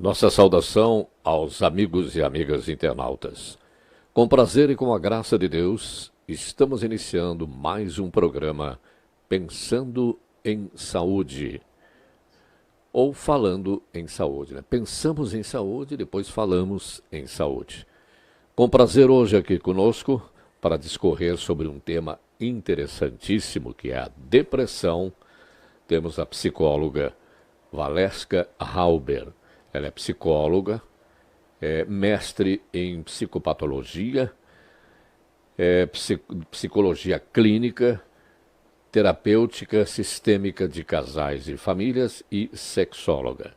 Nossa saudação aos amigos e amigas internautas. Com prazer e com a graça de Deus, estamos iniciando mais um programa Pensando em Saúde. Ou falando em saúde, né? Pensamos em saúde, depois falamos em saúde. Com prazer hoje aqui conosco para discorrer sobre um tema interessantíssimo que é a depressão, temos a psicóloga Valeska Halber. Ela é psicóloga, é mestre em psicopatologia, psicologia clínica, terapêutica sistêmica de casais e famílias e sexóloga.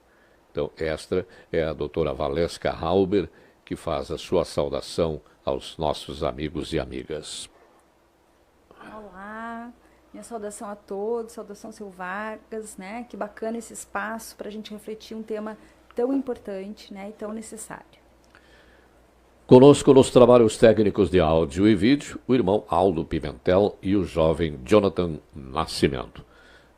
Então, esta é a doutora Valeska Halber, que faz a sua saudação aos nossos amigos e amigas. Olá, minha saudação a todos, saudação seu Vargas, né? Que bacana esse espaço para a gente refletir um tema tão importante, né? E tão necessário. Conosco nos trabalhos técnicos de áudio e vídeo, o irmão Aldo Pimentel e o jovem Jonathan Nascimento.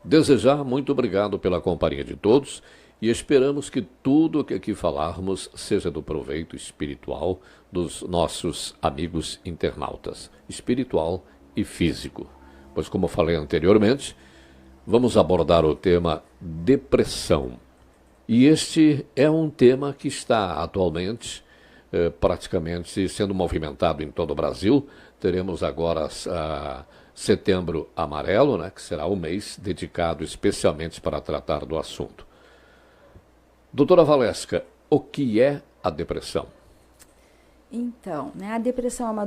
Desejar muito obrigado pela companhia de todos e esperamos que tudo o que aqui falarmos seja do proveito espiritual dos nossos amigos internautas, espiritual e físico. Pois, como falei anteriormente, vamos abordar o tema depressão. E este é um tema que está atualmente praticamente sendo movimentado em todo o Brasil. Teremos agora Setembro Amarelo, né, que será o mês dedicado especialmente para tratar do assunto. Doutora Valeska, o que é a depressão? Então, né, a depressão é uma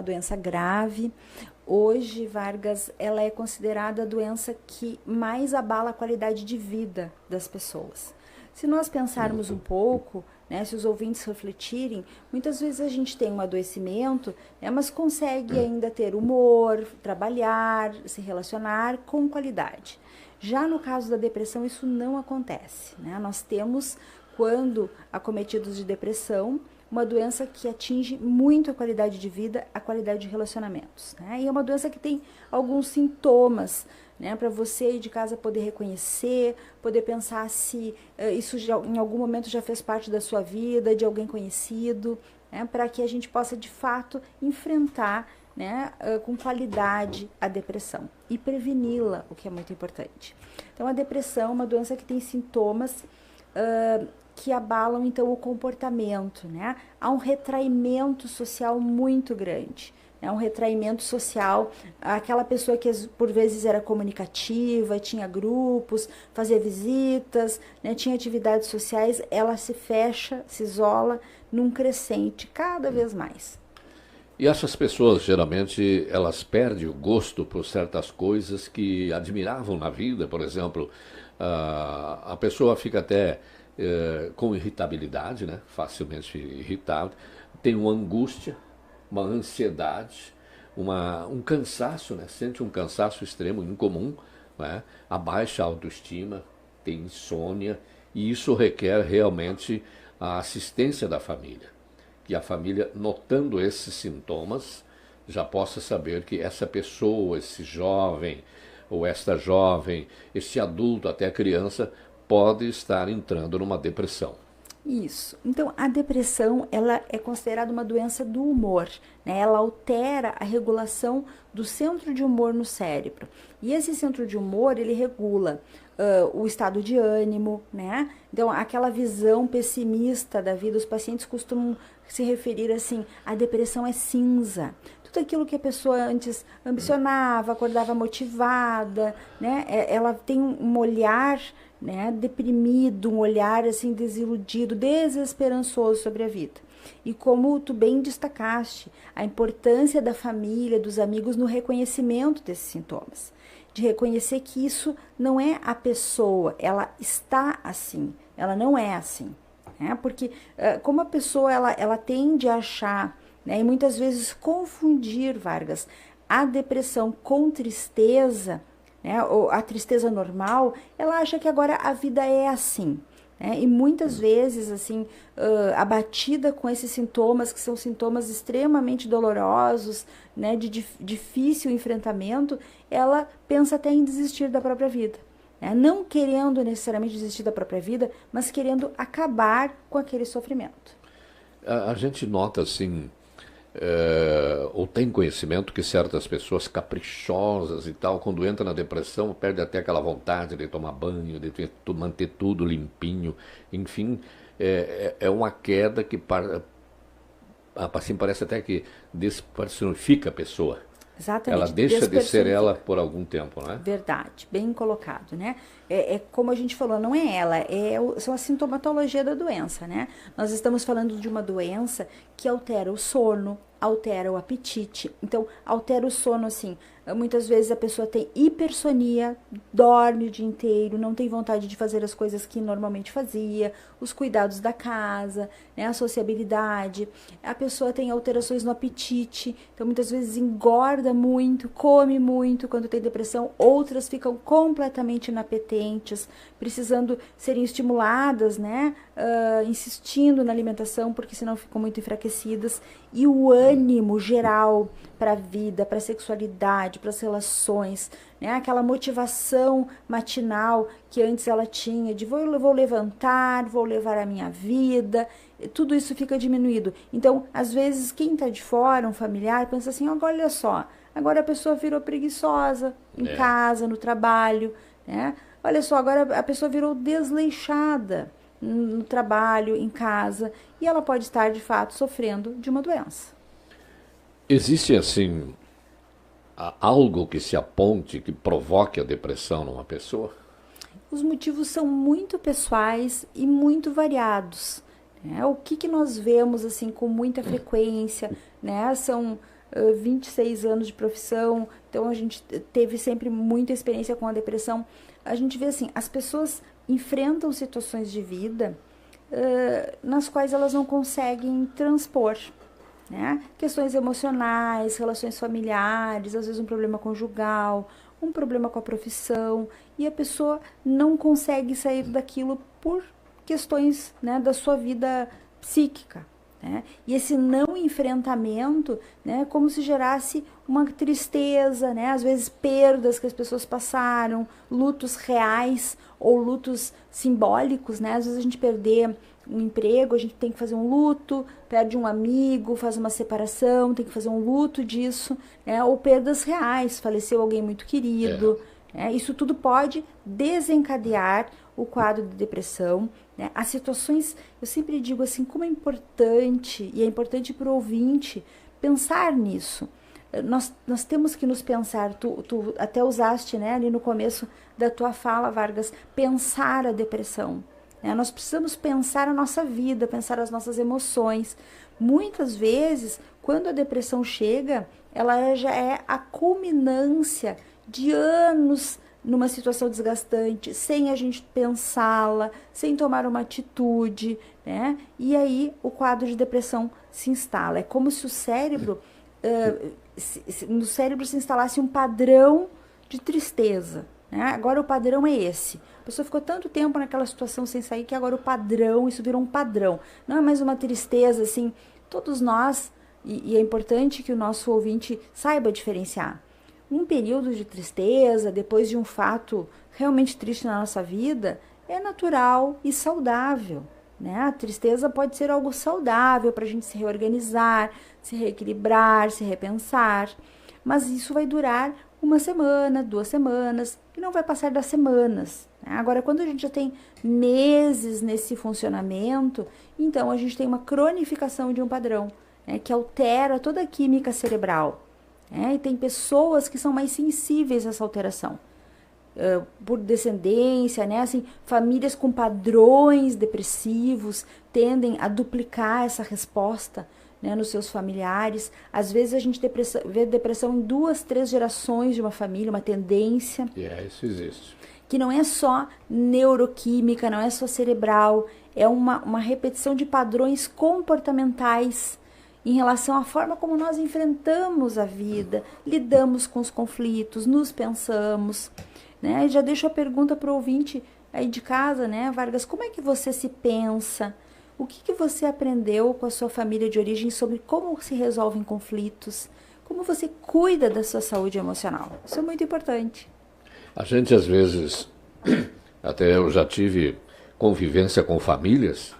doença grave. Hoje, Vargas, ela é considerada a doença que mais abala a qualidade de vida das pessoas. Se nós pensarmos um pouco, né, se os ouvintes refletirem, muitas vezes a gente tem um adoecimento, né, mas consegue ainda ter humor, trabalhar, se relacionar com qualidade. Já no caso da depressão, isso não acontece, né? Nós temos, quando acometidos de depressão, uma doença que atinge muito a qualidade de vida, a qualidade de relacionamentos, né? E é uma doença que tem alguns sintomas, né, para você aí de casa poder reconhecer, poder pensar se isso já, em algum momento já fez parte da sua vida, de alguém conhecido, né, para que a gente possa de fato enfrentar, né, com qualidade a depressão e preveni-la, o que é muito importante. Então, a depressão é uma doença que tem sintomas que abalam então o comportamento, né? Há um retraimento social muito grande. É um retraimento social, aquela pessoa que por vezes era comunicativa, tinha grupos, fazia visitas, né, tinha atividades sociais, ela se fecha, se isola num crescente cada vez mais. E essas pessoas, geralmente, elas perdem o gosto por certas coisas que admiravam na vida. Por exemplo, a pessoa fica até com irritabilidade, né? Facilmente irritável, tem uma angústia, uma ansiedade, um cansaço, né? Sente um cansaço extremo, incomum, né? A baixa autoestima, tem insônia, e isso requer realmente a assistência da família. Que a família, notando esses sintomas, já possa saber que essa pessoa, esse jovem, ou esta jovem, esse adulto, até a criança, pode estar entrando numa depressão. Isso. Então, a depressão, ela é considerada uma doença do humor, né? Ela altera a regulação do centro de humor no cérebro. E esse centro de humor, ele regula o estado de ânimo, né? Então, aquela visão pessimista da vida, os pacientes costumam se referir assim, a depressão é cinza. Tudo aquilo que a pessoa antes ambicionava, acordava motivada, né? Ela tem um olhar, né, deprimido, um olhar assim desiludido, desesperançoso sobre a vida. E como tu bem destacaste, a importância da família, dos amigos no reconhecimento desses sintomas, de reconhecer que isso não é a pessoa, ela está assim, ela não é assim, né? Porque como a pessoa ela tende a achar, né, e muitas vezes confundir, Vargas, a depressão com tristeza, né, a tristeza normal, ela acha que agora a vida é assim, né, e muitas vezes, assim, abatida com esses sintomas, que são sintomas extremamente dolorosos, né, de difícil enfrentamento, ela pensa até em desistir da própria vida. né? Não querendo necessariamente desistir da própria vida, mas querendo acabar com aquele sofrimento. A gente nota assim, ou tem conhecimento que certas pessoas caprichosas e tal, quando entra na depressão, perde até aquela vontade de tomar banho, de manter tudo limpinho, enfim, é uma queda que assim parece até que despersonifica a pessoa. Exatamente. Ela deixa de ser ela por algum tempo, não é? Verdade, bem colocado, né? É como a gente falou, não é ela, são a sintomatologia da doença, né? Nós estamos falando de uma doença que altera o sono, altera o apetite. Então, altera o sono, assim, muitas vezes a pessoa tem hipersonia, dorme o dia inteiro, não tem vontade de fazer as coisas que normalmente fazia, os cuidados da casa, né, a sociabilidade. A pessoa tem alterações no apetite, então muitas vezes engorda muito, come muito quando tem depressão. Outras ficam completamente inapetentes, precisando serem estimuladas, né, insistindo na alimentação, porque senão ficam muito enfraquecidas. E o ânimo geral para a vida, para a sexualidade, para as relações, né? Aquela motivação matinal que antes ela tinha de vou levantar, vou levar a minha vida, tudo isso fica diminuído. Então, às vezes, quem está de fora, um familiar, pensa assim, olha só, agora a pessoa virou preguiçosa em casa, no trabalho, né? Olha só, agora a pessoa virou desleixada no trabalho, em casa, e ela pode estar, de fato, sofrendo de uma doença. Existe, assim, algo que se aponte, que provoque a depressão numa pessoa? Os motivos são muito pessoais e muito variados, né? O que nós vemos, assim, com muita frequência, né? São 26 anos de profissão, então a gente teve sempre muita experiência com a depressão. A gente vê, assim, as pessoas enfrentam situações de vida nas quais elas não conseguem transpor, né? Questões emocionais, relações familiares, às vezes um problema conjugal, um problema com a profissão, e a pessoa não consegue sair daquilo por questões, né, da sua vida psíquica, né? E esse não enfrentamento, né, como se gerasse uma tristeza, né, às vezes perdas que as pessoas passaram, lutos reais ou lutos simbólicos, né? Às vezes a gente perder um emprego, a gente tem que fazer um luto, perde um amigo, faz uma separação, tem que fazer um luto disso, né? Ou perdas reais, faleceu alguém muito querido, né? Isso tudo pode desencadear o quadro de depressão, né? As situações, eu sempre digo assim, como é importante, e é importante para o ouvinte pensar nisso. Nós temos que nos pensar, tu até usaste, né, ali no começo da tua fala, Vargas, pensar a depressão. Nós precisamos pensar a nossa vida, pensar as nossas emoções. Muitas vezes, quando a depressão chega, ela já é a culminância de anos numa situação desgastante, sem a gente pensá-la, sem tomar uma atitude, né? E aí o quadro de depressão se instala. É como se o cérebro, no cérebro se instalasse um padrão de tristeza, né? Agora o padrão é esse. A pessoa ficou tanto tempo naquela situação sem sair que agora o padrão, isso virou um padrão. Não é mais uma tristeza, assim, todos nós, e é importante que o nosso ouvinte saiba diferenciar. Um período de tristeza, depois de um fato realmente triste na nossa vida, é natural e saudável, né? A tristeza pode ser algo saudável para a gente se reorganizar, se reequilibrar, se repensar, mas isso vai durar uma semana, 2 semanas, e não vai passar das semanas, né? Agora, quando a gente já tem meses nesse funcionamento, então a gente tem uma cronificação de um padrão, né, que altera toda a química cerebral. E tem pessoas que são mais sensíveis a essa alteração. Por descendência, né? Assim, famílias com padrões depressivos tendem a duplicar essa resposta, né, nos seus familiares. Às vezes a gente vê depressão em 2, 3 gerações de uma família, uma tendência. Isso existe. Que não é só neuroquímica, não é só cerebral, é uma repetição de padrões comportamentais em relação à forma como nós enfrentamos a vida, lidamos com os conflitos, nos pensamos, né? E já deixo a pergunta para o ouvinte aí de casa, né, Vargas, como é que você se pensa? O que você aprendeu com a sua família de origem sobre como se resolvem conflitos? Como você cuida da sua saúde emocional? Isso é muito importante. A gente, às vezes, Até eu já tive convivência com famílias,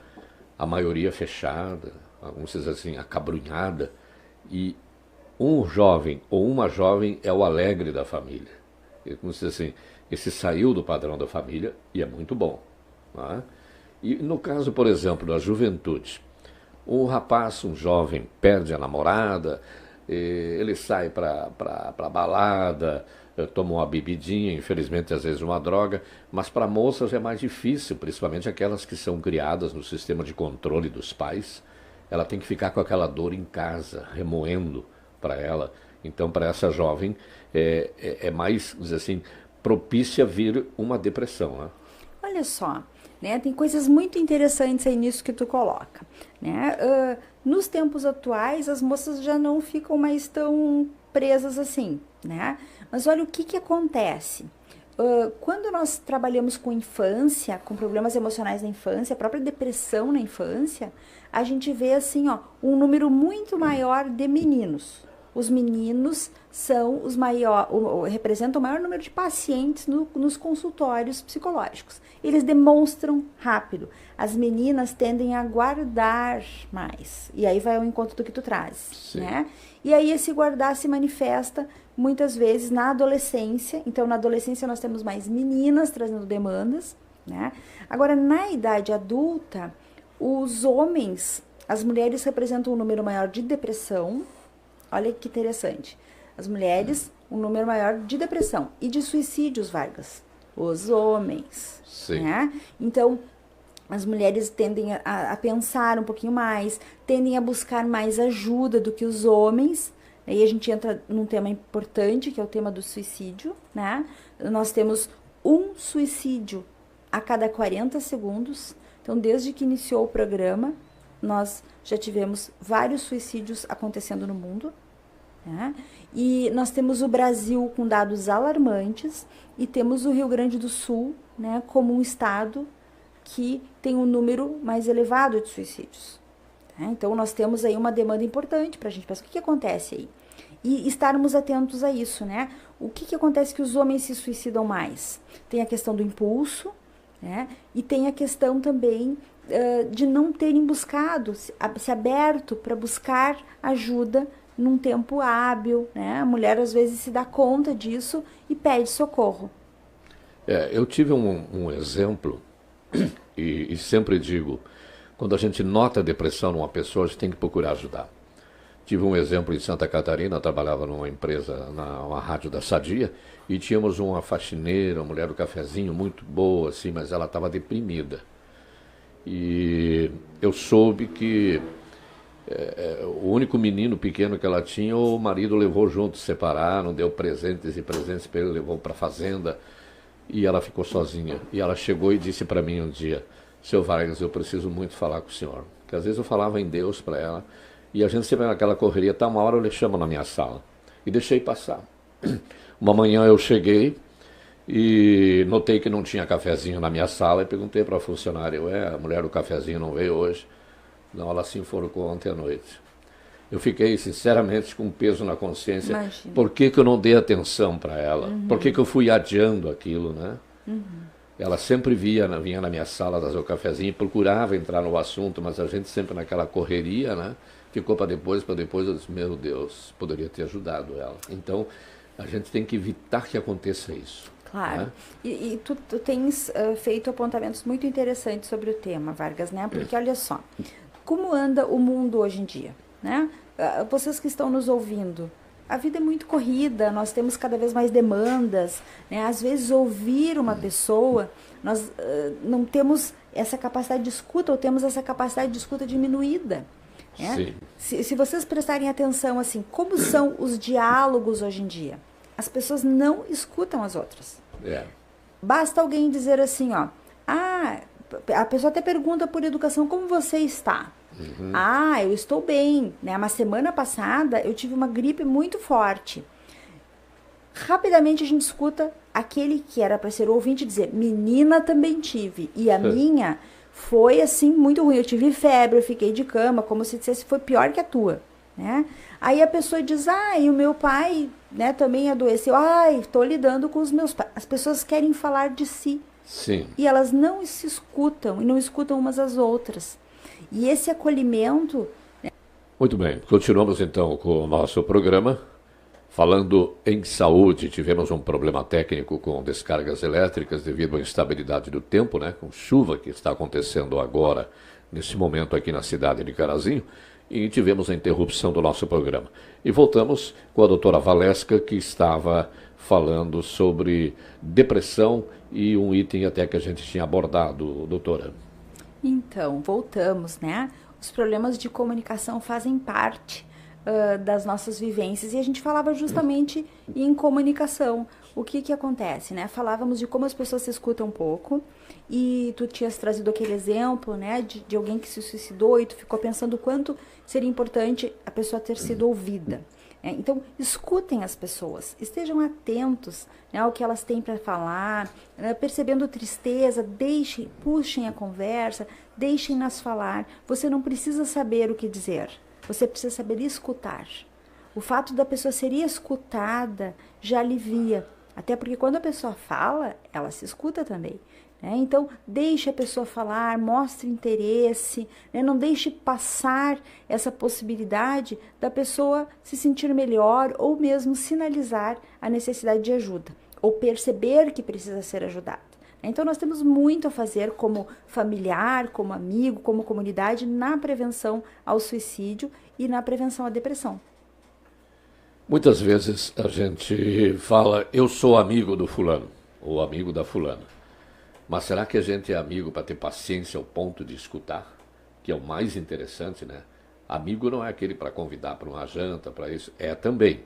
a maioria fechada, alguns dizem assim, acabrunhada, e um jovem ou uma jovem é o alegre da família. E, como se diz assim, esse saiu do padrão da família e é muito bom. Não é? E no caso, por exemplo, da juventude, um rapaz, um jovem, perde a namorada, ele sai para balada, toma uma bebidinha, infelizmente às vezes uma droga, mas para moças é mais difícil, principalmente aquelas que são criadas no sistema de controle dos pais. Ela tem que ficar com aquela dor em casa, remoendo para ela. Então, para essa jovem, é mais, dizer assim, propícia vir uma depressão. Né? Olha só, né, tem coisas muito interessantes aí nisso que tu coloca. Né? Nos tempos atuais, as moças já não ficam mais tão presas assim, né? Mas olha o que acontece. Quando nós trabalhamos com infância, com problemas emocionais na infância, a própria depressão na infância, a gente vê assim, ó, um número muito maior de meninos. Os meninos são os representam o maior número de pacientes nos consultórios psicológicos. Eles demonstram rápido. As meninas tendem a guardar mais. E aí vai ao encontro do que tu trazes, né? E aí esse guardar se manifesta muitas vezes na adolescência. Então, na adolescência nós temos mais meninas trazendo demandas, né? Agora, na idade adulta, os homens, as mulheres representam um número maior de depressão. Olha que interessante. As mulheres, um número maior de depressão e de suicídios, Vargas. Os homens. Sim. Né? Então, as mulheres tendem a pensar um pouquinho mais, tendem a buscar mais ajuda do que os homens. Aí a gente entra num tema importante, que é o tema do suicídio. Né? Nós temos um suicídio a cada 40 segundos. Então, desde que iniciou o programa, nós já tivemos vários suicídios acontecendo no mundo, né? E nós temos o Brasil com dados alarmantes e temos o Rio Grande do Sul, né, como um estado que tem um número mais elevado de suicídios. Né? Então, nós temos aí uma demanda importante para a gente pensar o que acontece aí. E estarmos atentos a isso, né? O que acontece que os homens se suicidam mais? Tem a questão do impulso, né? E tem a questão também de não terem buscado, se aberto para buscar ajuda num tempo hábil, né? A mulher às vezes se dá conta disso e pede socorro. Eu tive um exemplo e sempre digo, quando a gente nota a depressão numa pessoa, a gente tem que procurar ajudar. Tive um exemplo em Santa Catarina, trabalhava numa empresa, numa rádio da Sadia, e tínhamos uma faxineira, uma mulher do cafezinho, muito boa, assim, mas ela estava deprimida. E eu soube que o único menino pequeno que ela tinha, o marido levou junto, separaram, deu presentes e presentes para ele, levou para a fazenda, e ela ficou sozinha. E ela chegou e disse para mim um dia, seu Vargas, eu preciso muito falar com o senhor. Porque às vezes eu falava em Deus para ela, e a gente sempre naquela correria, tá, uma hora eu lhe chamo na minha sala. E deixei passar. Uma manhã eu cheguei e notei que não tinha cafezinho na minha sala e perguntei para a funcionária, a mulher do cafezinho não veio hoje? Não, ela se enforcou ontem à noite. Eu fiquei, sinceramente, com um peso na consciência. Imagina. Por que eu não dei atenção para ela? Uhum. Por que eu fui adiando aquilo, né? Uhum. Ela sempre vinha na minha sala trazer o cafezinho, procurava entrar no assunto, mas a gente sempre naquela correria, né? Ficou para depois, eu disse, meu Deus, poderia ter ajudado ela. Então, a gente tem que evitar que aconteça isso. Claro. Né? E tu tens feito apontamentos muito interessantes sobre o tema, Vargas, né? Porque olha só, como anda o mundo hoje em dia, né? Vocês que estão nos ouvindo, a vida é muito corrida, nós temos cada vez mais demandas, né? Às vezes ouvir uma pessoa, nós não temos essa capacidade de escuta, ou temos essa capacidade de escuta diminuída. Né? Se vocês prestarem atenção, assim, como são os diálogos hoje em dia? As pessoas não escutam as outras. Basta alguém dizer assim, ó, a pessoa até pergunta por educação, como você está? Uhum. Eu estou bem, né? Uma semana passada eu tive uma gripe muito forte. Rapidamente a gente escuta aquele que era para ser ouvinte dizer, menina, também tive. E a minha foi assim muito ruim. Eu tive febre, eu fiquei de cama, como se dissesse foi pior que a tua, né? Aí a pessoa diz, e o meu pai, né, também adoeceu. Estou lidando com os meus pais. As pessoas querem falar de si. Sim. E elas não se escutam e não escutam umas às outras. E esse acolhimento. Muito bem, continuamos então com o nosso programa. Falando em saúde, tivemos um problema técnico com descargas elétricas devido à instabilidade do tempo, né? Com chuva que está acontecendo agora, nesse momento aqui na cidade de Carazinho, e tivemos a interrupção do nosso programa. E voltamos com a doutora Valesca, que estava falando sobre depressão e um item até que a gente tinha abordado, doutora. Então, voltamos, né? Os problemas de comunicação fazem parte das nossas vivências e a gente falava justamente em comunicação. O que acontece, né? Falávamos de como as pessoas se escutam um pouco e tu tinhas trazido aquele exemplo, né, de alguém que se suicidou e tu ficou pensando o quanto seria importante a pessoa ter sido ouvida. Então, escutem as pessoas, estejam atentos, né, ao que elas têm para falar, percebendo tristeza, puxem a conversa, deixem-nas falar. Você não precisa saber o que dizer, você precisa saber escutar. O fato da pessoa ser escutada já alivia, até porque quando a pessoa fala, ela se escuta também. Então, deixe a pessoa falar, mostre interesse, né? Não deixe passar essa possibilidade da pessoa se sentir melhor ou mesmo sinalizar a necessidade de ajuda ou perceber que precisa ser ajudada. Então, nós temos muito a fazer como familiar, como amigo, como comunidade na prevenção ao suicídio e na prevenção à depressão. Muitas vezes a gente fala, eu sou amigo do fulano ou amigo da fulana. Mas será que a gente é amigo para ter paciência ao ponto de escutar? Que é o mais interessante, né? Amigo não é aquele para convidar para uma janta, para isso. É também.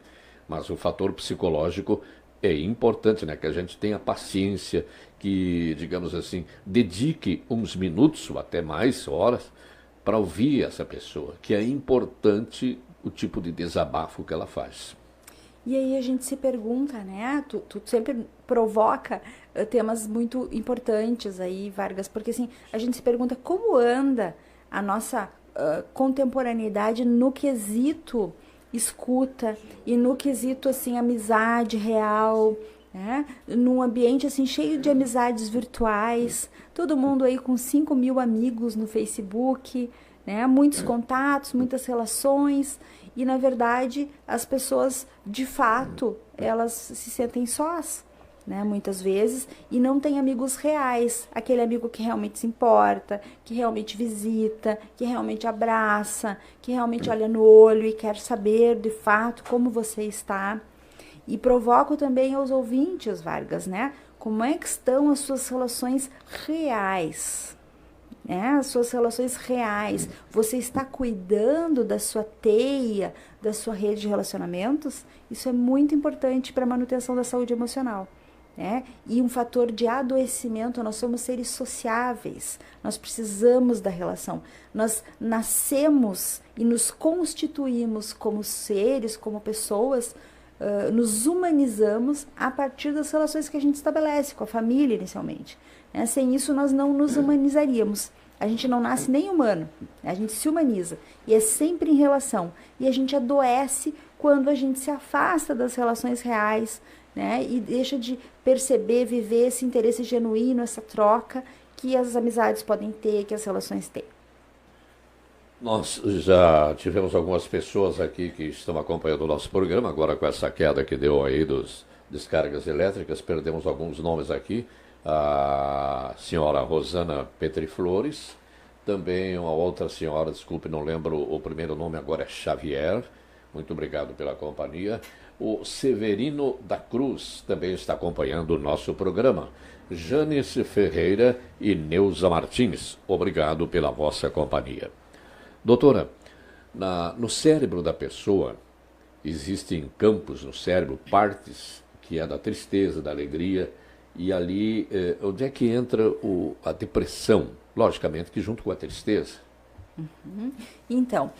Mas o fator psicológico é importante, né? Que a gente tenha paciência, que, digamos assim, dedique uns minutos ou até mais horas para ouvir essa pessoa. Que é importante o tipo de desabafo que ela faz. E aí a gente se pergunta, né? Tu sempre provoca temas muito importantes aí, Vargas, porque assim, a gente se pergunta como anda a nossa contemporaneidade no quesito escuta e no quesito, assim, amizade real, né? Num ambiente, assim, cheio de amizades virtuais, todo mundo aí com 5.000 amigos no Facebook, né? Muitos contatos, muitas relações. E, na verdade, as pessoas, de fato, elas se sentem sós, né, muitas vezes, e não têm amigos reais. Aquele amigo que realmente se importa, que realmente visita, que realmente abraça, que realmente olha no olho e quer saber, de fato, como você está. E provoco também aos ouvintes, Vargas, né, como é que estão as suas relações reais, as suas relações reais. Você está cuidando da sua teia, da sua rede de relacionamentos? Isso é muito importante para a manutenção da saúde emocional. E um fator de adoecimento, nós somos seres sociáveis, nós precisamos da relação. Nós nascemos e nos constituímos como seres, como pessoas, nos humanizamos a partir das relações que a gente estabelece com a família inicialmente. Sem isso, nós não nos humanizaríamos. A gente não nasce nem humano, a gente se humaniza. E é sempre em relação. E a gente adoece quando a gente se afasta das relações reais, né? E deixa de perceber, viver esse interesse genuíno, essa troca que as amizades podem ter, que as relações têm. Nós já tivemos algumas pessoas aqui que estão acompanhando o nosso programa, agora com essa queda que deu aí dos descargas elétricas, perdemos alguns nomes aqui. A senhora Rosana Petri Flores, também uma outra senhora, desculpe, não lembro o primeiro nome, agora é Xavier, muito obrigado pela companhia. O Severino da Cruz também está acompanhando o nosso programa. Janice Ferreira e Neuza Martins, obrigado pela vossa companhia. Doutora, no cérebro da pessoa, existem campos no cérebro, partes que é da tristeza, da alegria. E ali, onde é que entra a depressão? Logicamente que junto com a tristeza. Uhum. Então,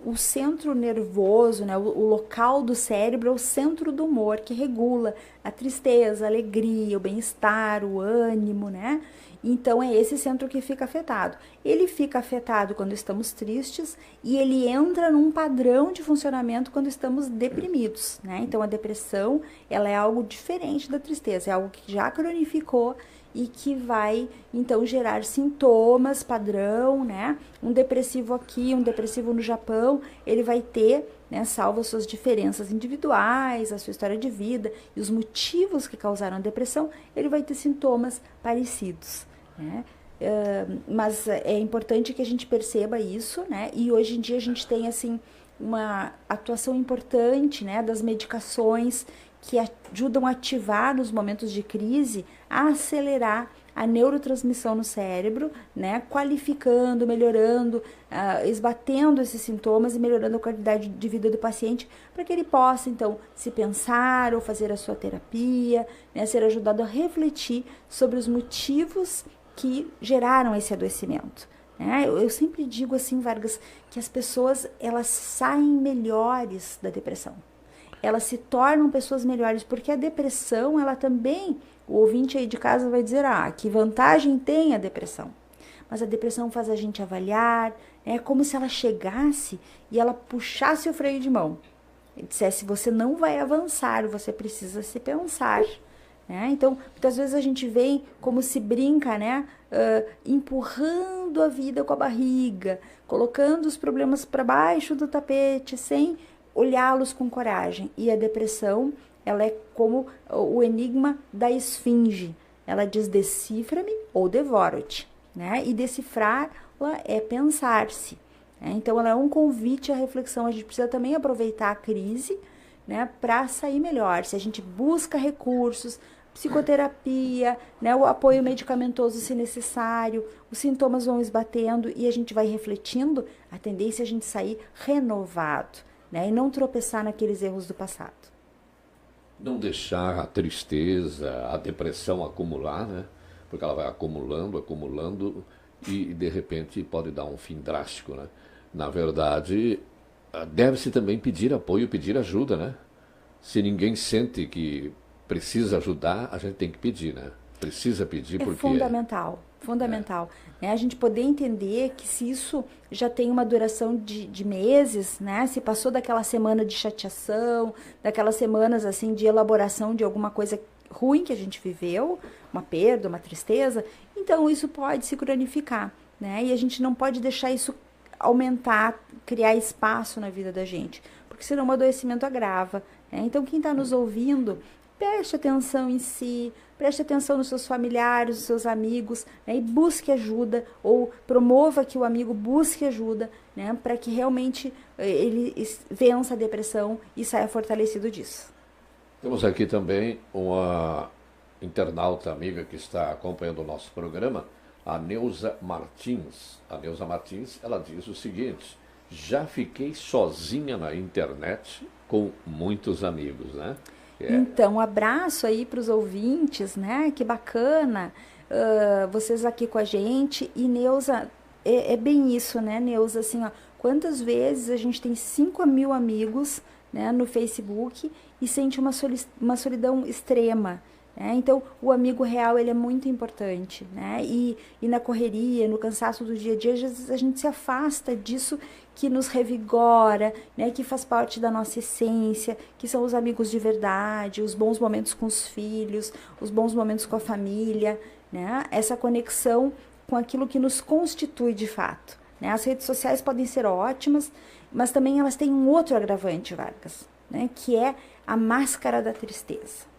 o centro nervoso, né, o local do cérebro é o centro do humor, que regula a tristeza, a alegria, o bem-estar, o ânimo, né? Então, é esse centro que fica afetado. Ele fica afetado quando estamos tristes e ele entra num padrão de funcionamento quando estamos deprimidos, né? Então, a depressão, ela é algo diferente da tristeza, é algo que já cronificou e que vai, então, gerar sintomas padrão, né? Um depressivo aqui, um depressivo no Japão, ele vai ter, né, salvo as suas diferenças individuais, a sua história de vida e os motivos que causaram a depressão, ele vai ter sintomas parecidos, né? Mas é importante que a gente perceba isso, né? E hoje em dia a gente tem, assim, uma atuação importante, né, das medicações que ajudam a ativar nos momentos de crise, a acelerar a neurotransmissão no cérebro, né, qualificando, melhorando, esbatendo esses sintomas e melhorando a qualidade de vida do paciente, para que ele possa, então, se pensar ou fazer a sua terapia, né, ser ajudado a refletir sobre os motivos que geraram esse adoecimento. Eu sempre digo assim, Vargas, que as pessoas, elas saem melhores da depressão. Elas se tornam pessoas melhores, porque a depressão, ela também, o ouvinte aí de casa vai dizer, que vantagem tem a depressão? Mas a depressão faz a gente avaliar, é como se ela chegasse e ela puxasse o freio de mão. E dissesse, você não vai avançar, você precisa se pensar. Então, muitas vezes a gente vem, como se brinca, né, empurrando a vida com a barriga, colocando os problemas para baixo do tapete, sem olhá-los com coragem. E a depressão, ela é como o enigma da esfinge. Ela diz, decifra-me ou devoro-te. Né? E decifrá-la é pensar-se. Então, ela é um convite à reflexão. A gente precisa também aproveitar a crise, né, para sair melhor. Se a gente busca recursos, psicoterapia, né, o apoio medicamentoso se necessário, os sintomas vão esbatendo e a gente vai refletindo, a tendência é a gente sair renovado, né, e não tropeçar naqueles erros do passado. Não deixar a tristeza, a depressão acumular, né? Porque ela vai acumulando e de repente pode dar um fim drástico, né? Na verdade, deve-se também pedir apoio, pedir ajuda, né? Se ninguém sente que precisa ajudar, a gente tem que pedir, né? Precisa pedir porque... Fundamental. A gente poder entender que se isso já tem uma duração de meses, né? Se passou daquela semana de chateação, daquelas semanas, assim, de elaboração de alguma coisa ruim que a gente viveu, uma perda, uma tristeza, então isso pode se cronificar, né? E a gente não pode deixar isso aumentar, criar espaço na vida da gente, porque senão o adoecimento agrava, né? Então, quem está nos ouvindo, preste atenção em si, preste atenção nos seus familiares, nos seus amigos, né? E busque ajuda, ou promova que o amigo busque ajuda, né? Para que realmente ele vença a depressão e saia fortalecido disso. Temos aqui também uma internauta amiga que está acompanhando o nosso programa, a Neuza Martins. A Neuza Martins, ela diz o seguinte: já fiquei sozinha na internet com muitos amigos, né? Então, abraço aí para os ouvintes, né? Que bacana vocês aqui com a gente. E Neuza, é bem isso, né, Neuza? Assim, ó, quantas vezes a gente tem 5.000 amigos, né, no Facebook e sente uma solidão extrema. Então, o amigo real, ele é muito importante, né? E na correria, no cansaço do dia a dia, às vezes a gente se afasta disso que nos revigora, né? Que faz parte da nossa essência, que são os amigos de verdade, os bons momentos com os filhos, os bons momentos com a família, né? Essa conexão com aquilo que nos constitui de fato, né? As redes sociais podem ser ótimas, mas também elas têm um outro agravante, Vargas, né? Que é a máscara da tristeza.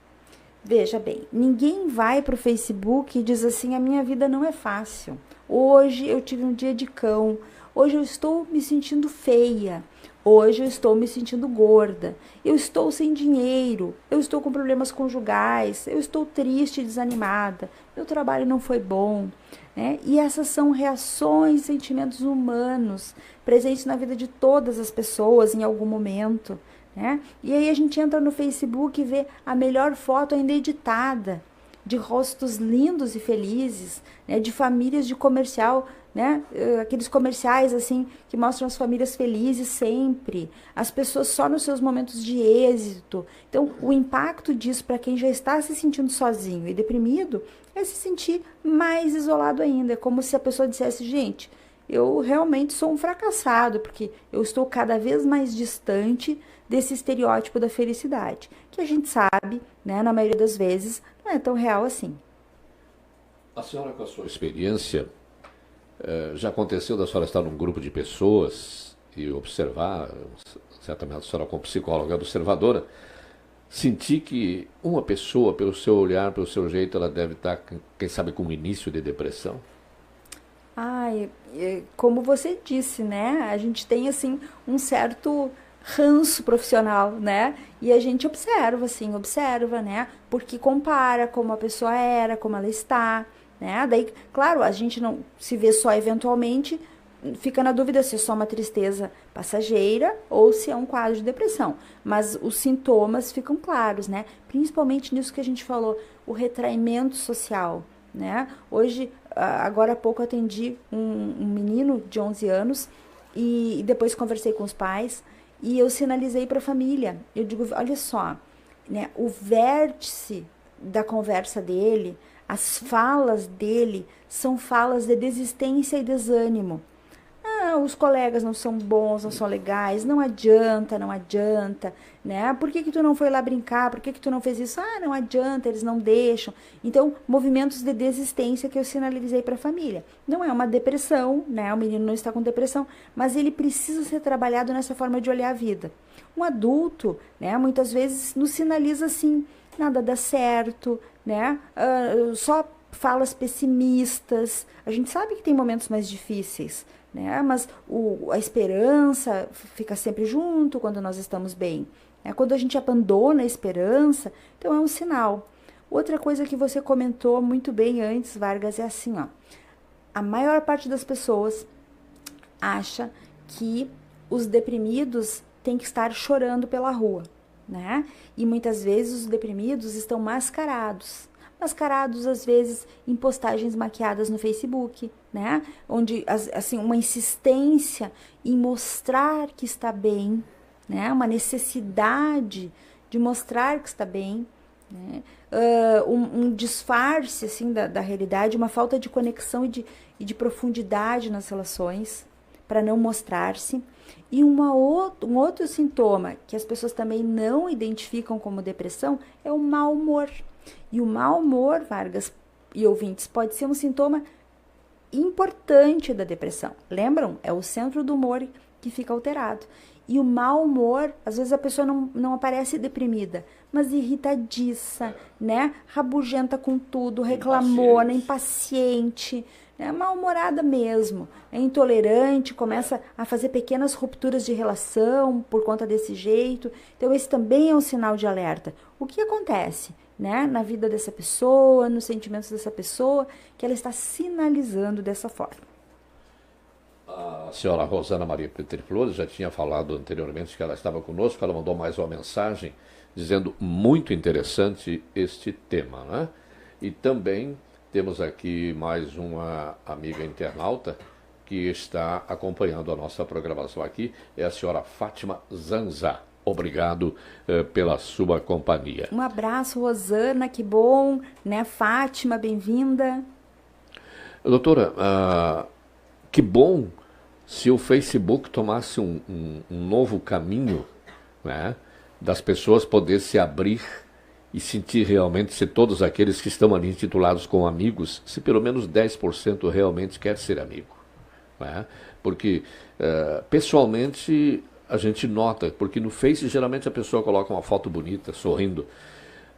Veja bem, ninguém vai para o Facebook e diz assim, a minha vida não é fácil. Hoje eu tive um dia de cão, hoje eu estou me sentindo feia, hoje eu estou me sentindo gorda, eu estou sem dinheiro, eu estou com problemas conjugais, eu estou triste e desanimada, meu trabalho não foi bom, né? E essas são reações, sentimentos humanos presentes na vida de todas as pessoas em algum momento, né? E aí a gente entra no Facebook e vê a melhor foto ainda editada, de rostos lindos e felizes, né? De famílias de comercial, né? Aqueles comerciais assim que mostram as famílias felizes sempre, as pessoas só nos seus momentos de êxito. Então, o impacto disso para quem já está se sentindo sozinho e deprimido é se sentir mais isolado ainda. É como se a pessoa dissesse, gente, eu realmente sou um fracassado, porque eu estou cada vez mais distante desse estereótipo da felicidade, que a gente sabe, né, na maioria das vezes, não é tão real assim. A senhora, com a sua experiência, já aconteceu da senhora estar num grupo de pessoas e observar, certamente a senhora como psicóloga observadora, sentir que uma pessoa, pelo seu olhar, pelo seu jeito, ela deve estar, quem sabe, com um início de depressão? Como você disse, né? A gente tem assim um certo ranço profissional, né? E a gente observa, assim, observa, né? Porque compara como a pessoa era, como ela está, né? Daí, claro, a gente não se vê só eventualmente, fica na dúvida se é só uma tristeza passageira ou se é um quadro de depressão. Mas os sintomas ficam claros, né? Principalmente nisso que a gente falou, o retraimento social, né? Hoje, agora há pouco atendi um menino de 11 anos e depois conversei com os pais e eu sinalizei para a família. Eu digo, olha só, né? O vértice da conversa dele, as falas dele são falas de desistência e desânimo. Os colegas não são bons, não são legais, não adianta, não adianta, né? Por que tu não foi lá brincar? Por que tu não fez isso? Não adianta, eles não deixam. Então, movimentos de desistência que eu sinalizei para a família. Não é uma depressão, né? O menino não está com depressão, mas ele precisa ser trabalhado nessa forma de olhar a vida. Um adulto, né, muitas vezes nos sinaliza assim, nada dá certo, né? Só falas pessimistas. A gente sabe que tem momentos mais difíceis, né? Mas a esperança fica sempre junto quando nós estamos bem. Né? Quando a gente abandona a esperança, então é um sinal. Outra coisa que você comentou muito bem antes, Vargas, é assim, ó. A maior parte das pessoas acha que os deprimidos têm que estar chorando pela rua, né? E muitas vezes os deprimidos estão mascarados, às vezes em postagens maquiadas no Facebook, né? Onde, assim, uma insistência em mostrar que está bem, né? Uma necessidade de mostrar que está bem, né? Um disfarce, assim, da realidade, uma falta de conexão e de profundidade nas relações, para não mostrar-se. E um outro sintoma que as pessoas também não identificam como depressão é o mau humor. E o mau humor, Vargas e ouvintes, pode ser um sintoma importante da depressão. Lembram? É o centro do humor que fica alterado. E o mau humor, às vezes a pessoa não aparece deprimida, mas irritadiça, né? Rabugenta com tudo, reclamona, impaciente, né? Mal-humorada mesmo, é intolerante, começa a fazer pequenas rupturas de relação por conta desse jeito. Então esse também é um sinal de alerta. O que acontece, né, na vida dessa pessoa, nos sentimentos dessa pessoa, que ela está sinalizando dessa forma? A senhora Rosana Maria Petri Flores já tinha falado anteriormente que ela estava conosco, ela mandou mais uma mensagem dizendo muito interessante este tema, né? E também temos aqui mais uma amiga internauta que está acompanhando a nossa programação aqui, é a senhora Fátima Zanza. Obrigado pela sua companhia. Um abraço, Rosana, que bom, né? Fátima, bem-vinda. Doutora, que bom se o Facebook tomasse um novo caminho, né, das pessoas poderem se abrir e sentir realmente se todos aqueles que estão ali intitulados como amigos, se pelo menos 10% realmente quer ser amigo. Né? Porque, pessoalmente, a gente nota, porque no Face geralmente a pessoa coloca uma foto bonita, sorrindo,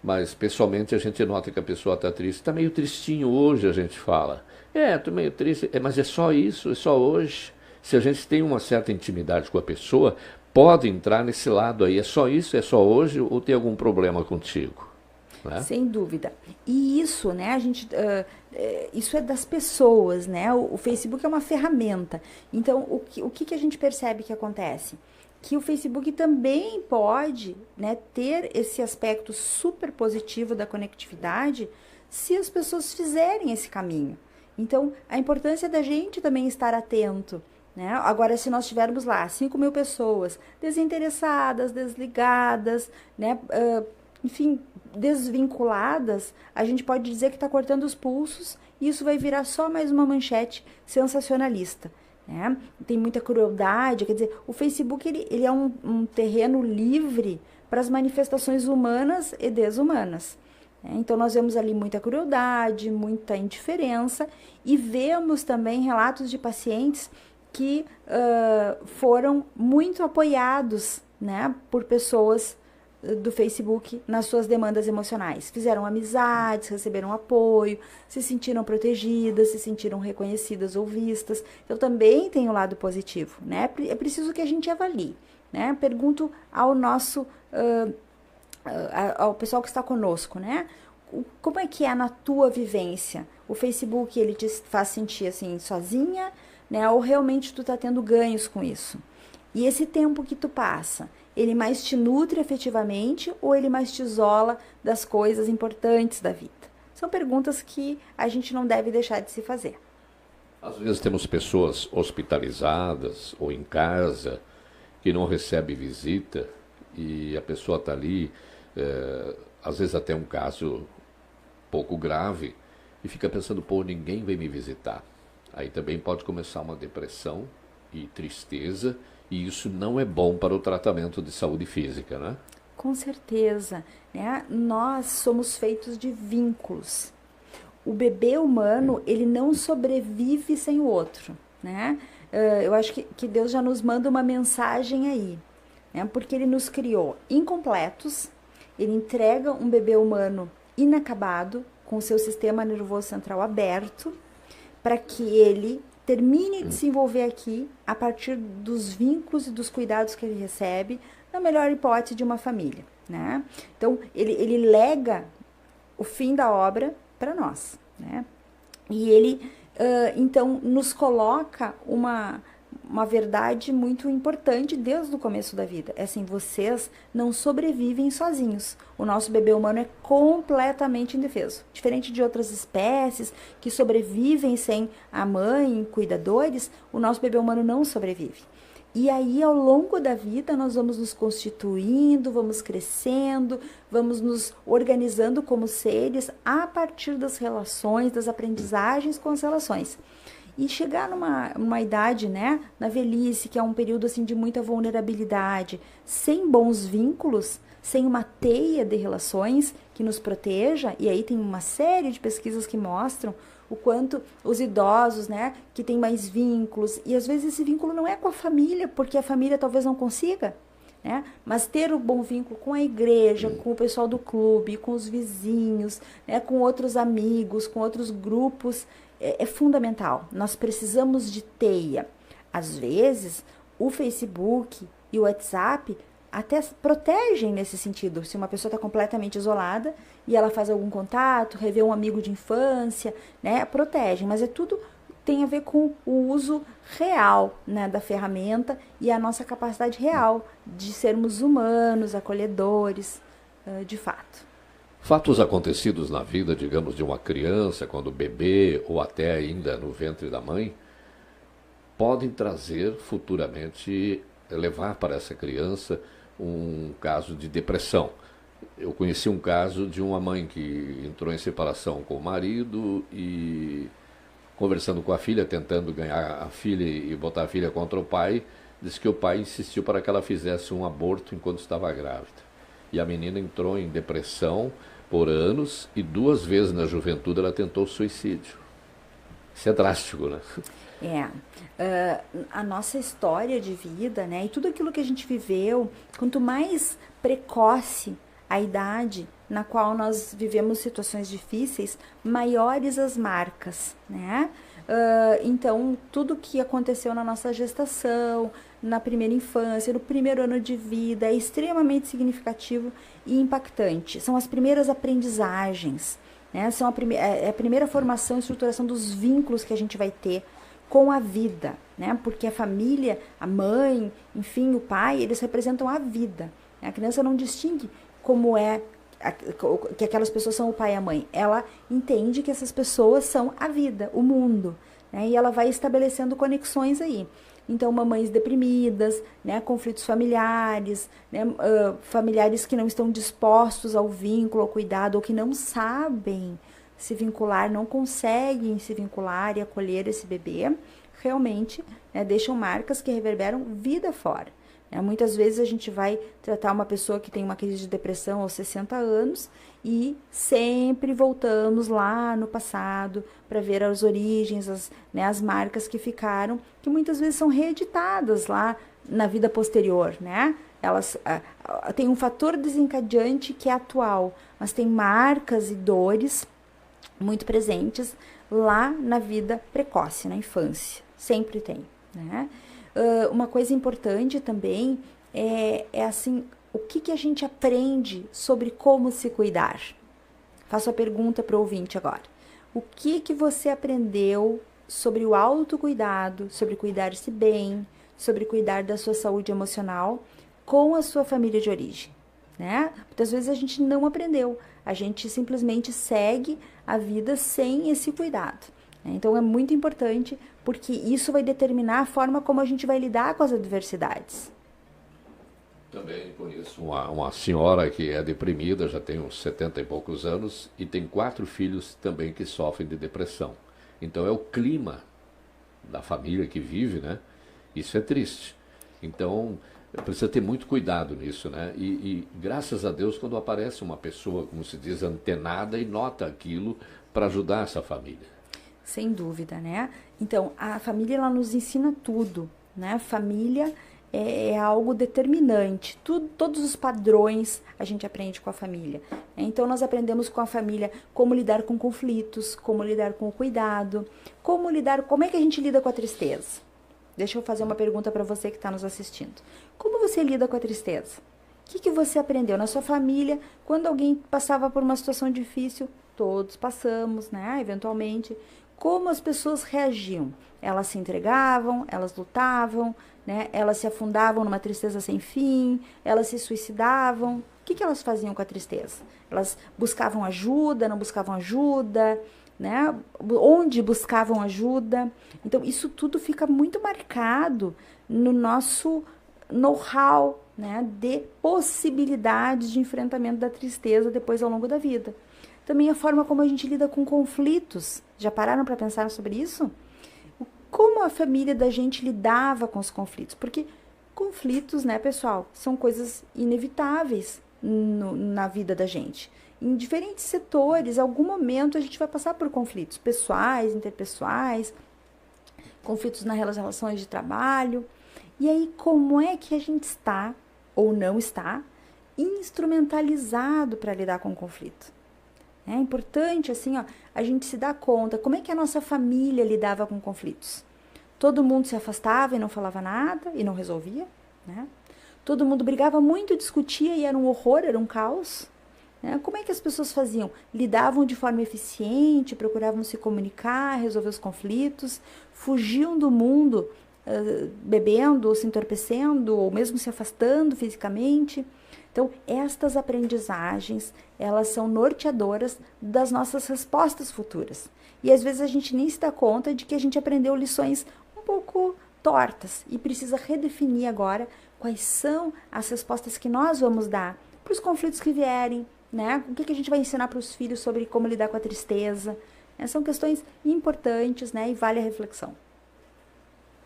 mas pessoalmente a gente nota que a pessoa está triste. Está meio tristinho hoje, a gente fala. Estou meio triste, mas é só isso, é só hoje. Se a gente tem uma certa intimidade com a pessoa, pode entrar nesse lado aí. É só isso, é só hoje, ou tem algum problema contigo? Né? Sem dúvida. E isso, né, a gente, isso é das pessoas, né? O Facebook é uma ferramenta. Então, o que a gente percebe que acontece? Que o Facebook também pode, né, ter esse aspecto super positivo da conectividade se as pessoas fizerem esse caminho. Então, a importância da gente também estar atento, né? Agora, se nós tivermos lá 5.000 pessoas desinteressadas, desligadas, né, enfim, desvinculadas, a gente pode dizer que está cortando os pulsos e isso vai virar só mais uma manchete sensacionalista. Né? Tem muita crueldade, quer dizer, o Facebook ele é um terreno livre para as manifestações humanas e desumanas. Então, nós vemos ali muita crueldade, muita indiferença e vemos também relatos de pacientes que foram muito apoiados, né, por pessoas do Facebook nas suas demandas emocionais. Fizeram amizades, receberam apoio, se sentiram protegidas, se sentiram reconhecidas ou vistas. Então, também tem o lado positivo, né? É preciso que a gente avalie, né? Pergunto ao nosso... ao pessoal que está conosco, né? Como é que é na tua vivência? O Facebook, ele te faz sentir assim, sozinha, né? Ou realmente tu tá tendo ganhos com isso? E esse tempo que tu passa, ele mais te nutre efetivamente ou ele mais te isola das coisas importantes da vida? São perguntas que a gente não deve deixar de se fazer. Às vezes temos pessoas hospitalizadas ou em casa que não recebe visita e a pessoa está ali, às vezes até um caso pouco grave, e fica pensando, pô, ninguém vem me visitar. Aí também pode começar uma depressão e tristeza, e isso não é bom para o tratamento de saúde física, né? Com certeza, né? Nós somos feitos de vínculos. O bebê humano, ele não sobrevive sem o outro, né? Eu acho que Deus já nos manda uma mensagem aí, né? Porque ele nos criou incompletos, ele entrega um bebê humano inacabado, com o seu sistema nervoso central aberto, para que ele termine de se envolver aqui a partir dos vínculos e dos cuidados que ele recebe, na melhor hipótese de uma família, né? Então, ele lega o fim da obra para nós, né? E ele, então, nos coloca uma verdade muito importante desde o começo da vida. É assim, vocês não sobrevivem sozinhos. O nosso bebê humano é completamente indefeso. Diferente de outras espécies que sobrevivem sem a mãe, cuidadores, o nosso bebê humano não sobrevive. E aí, ao longo da vida, nós vamos nos constituindo, vamos crescendo, vamos nos organizando como seres a partir das relações, das aprendizagens com as relações. E chegar numa idade, né, na velhice, que é um período assim de muita vulnerabilidade, sem bons vínculos, sem uma teia de relações que nos proteja, e aí tem uma série de pesquisas que mostram o quanto os idosos, né, que têm mais vínculos, e às vezes esse vínculo não é com a família, porque a família talvez não consiga, né, mas ter um bom vínculo com a igreja, com o pessoal do clube, com os vizinhos, né, com outros amigos, com outros grupos, é fundamental. Nós precisamos de teia. Às vezes, o Facebook e o WhatsApp até protegem nesse sentido. Se uma pessoa está completamente isolada e ela faz algum contato, revê um amigo de infância, né, protegem. Mas tudo tem a ver com o uso real, né, da ferramenta e a nossa capacidade real de sermos humanos, acolhedores, de fato. Fatos acontecidos na vida, digamos, de uma criança, quando bebê ou até ainda no ventre da mãe, podem trazer futuramente, levar para essa criança um caso de depressão. Eu conheci um caso de uma mãe que entrou em separação com o marido e, conversando com a filha, tentando ganhar a filha e botar a filha contra o pai, disse que o pai insistiu para que ela fizesse um aborto enquanto estava grávida. E a menina entrou em depressão por anos e 2 vezes na juventude ela tentou suicídio. Isso é drástico, né? A nossa história de vida, né, e tudo aquilo que a gente viveu, quanto mais precoce a idade na qual nós vivemos situações difíceis, maiores as marcas, né? Então, tudo que aconteceu na nossa gestação, na primeira infância, no primeiro ano de vida, é extremamente significativo e impactante. São as primeiras aprendizagens, né? São a primeira formação e estruturação dos vínculos que a gente vai ter com a vida, né? Porque a família, a mãe, enfim, o pai, eles representam a vida. A criança não distingue como é que aquelas pessoas são o pai e a mãe. Ela entende que essas pessoas são a vida, o mundo, né? E ela vai estabelecendo conexões aí. Então, mamães deprimidas, né, conflitos familiares, né, familiares que não estão dispostos ao vínculo, ao cuidado, ou que não sabem se vincular, não conseguem se vincular e acolher esse bebê, realmente, né, deixam marcas que reverberam vida fora. Muitas vezes a gente vai tratar uma pessoa que tem uma crise de depressão aos 60 anos e sempre voltamos lá no passado para ver as origens, as marcas que ficaram, que muitas vezes são reeditadas lá na vida posterior, né? Elas têm um fator desencadeante que é atual, mas tem marcas e dores muito presentes lá na vida precoce, na infância. Sempre tem, né? Uma coisa importante também é assim, o que a gente aprende sobre como se cuidar? Faço a pergunta para o ouvinte agora. O que você aprendeu sobre o autocuidado, sobre cuidar-se bem, sobre cuidar da sua saúde emocional com a sua família de origem, né? Muitas vezes a gente não aprendeu, a gente simplesmente segue a vida sem esse cuidado. Então é muito importante, porque isso vai determinar a forma como a gente vai lidar com as adversidades. Também conheço uma senhora que é deprimida, já tem uns 70 e poucos anos, e tem 4 filhos também que sofrem de depressão. Então é o clima da família que vive, né? Isso é triste. Então precisa ter muito cuidado nisso, né? E graças a Deus, quando aparece uma pessoa, como se diz, antenada e nota aquilo para ajudar essa família. Sem dúvida, né? Então, a família, ela nos ensina tudo, né? Família é algo determinante. Todos os padrões a gente aprende com a família. Então, nós aprendemos com a família como lidar com conflitos, como lidar com o cuidado, como é que a gente lida com a tristeza. Deixa eu fazer uma pergunta para você que está nos assistindo. Como você lida com a tristeza? O que você aprendeu na sua família quando alguém passava por uma situação difícil? Todos passamos, né? Eventualmente. Como as pessoas reagiam? Elas se entregavam, elas lutavam, né? Elas se afundavam numa tristeza sem fim, elas se suicidavam. O que elas faziam com a tristeza? Elas buscavam ajuda, não buscavam ajuda, né? Onde buscavam ajuda? Então, isso tudo fica muito marcado no nosso know-how, né? De possibilidades de enfrentamento da tristeza depois ao longo da vida. Também a forma como a gente lida com conflitos. Já pararam para pensar sobre isso? Como a família da gente lidava com os conflitos? Porque conflitos, né, pessoal, são coisas inevitáveis na vida da gente. Em diferentes setores, em algum momento a gente vai passar por conflitos pessoais, interpessoais, conflitos nas relações de trabalho. E aí, como é que a gente está, ou não está, instrumentalizado para lidar com o conflito? É importante, assim, ó, a gente se dar conta como é que a nossa família lidava com conflitos. Todo mundo se afastava e não falava nada e não resolvia, né? Todo mundo brigava muito, discutia e era um horror, era um caos. Né? Como é que as pessoas faziam? Lidavam de forma eficiente, procuravam se comunicar, resolver os conflitos, fugiam do mundo bebendo, ou se entorpecendo, ou mesmo se afastando fisicamente. Então, estas aprendizagens, elas são norteadoras das nossas respostas futuras. E às vezes a gente nem se dá conta de que a gente aprendeu lições um pouco tortas e precisa redefinir agora quais são as respostas que nós vamos dar para os conflitos que vierem, né? O que a gente vai ensinar para os filhos sobre como lidar com a tristeza. São questões importantes, né? E vale a reflexão.